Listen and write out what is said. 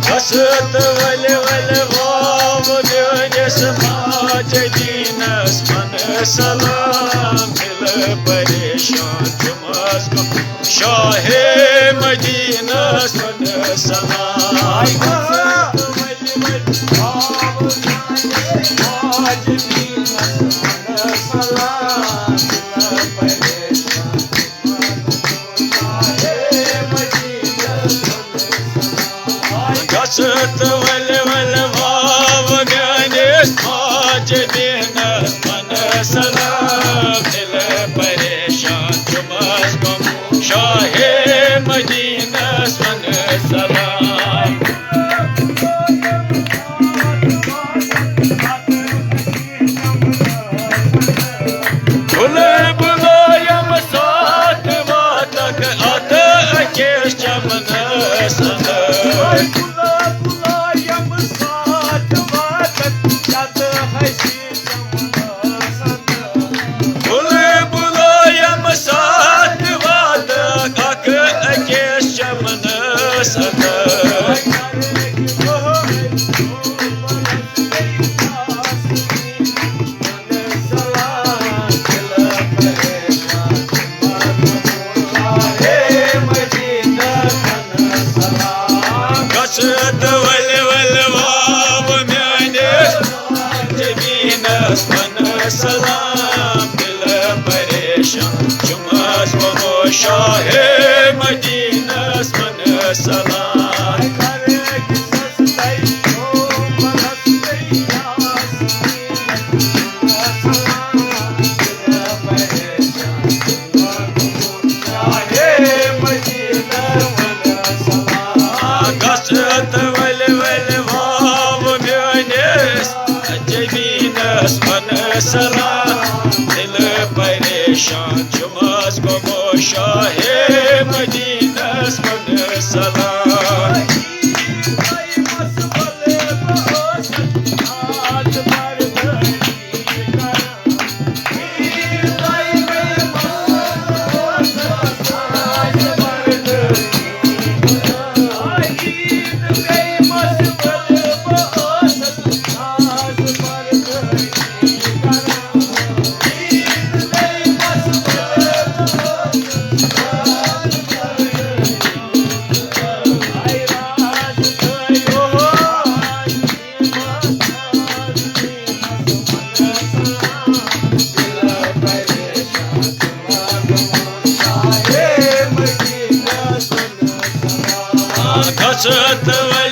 Kasıt vali vali vav Dönes mace dinas man salam Dil parişan cumaz ko Şah-ı Medinas man salam Kasıt vali vali vav Dönes mace dinas man salam Dil parişan Kasıt vali vali vav Dönes mace dinas man salam Dil parişan cumaz ko Şah-ı Medinas man salam Bule bulayım saat vatak Atı keş camını sanır bulayım saat vatak Atı keş camını sanır Bule bulayım saat vatak Atı keş camını sanır Kasıt vali vali vav Dönes mace dinas man salam Dil parişan cumaz ko Şah-ı Medinas man salam Kasıt vali vali vav Dönes mace dinas man salam Dil parişan cumaz ko Şah-ı Medinas man salam Kasıt vali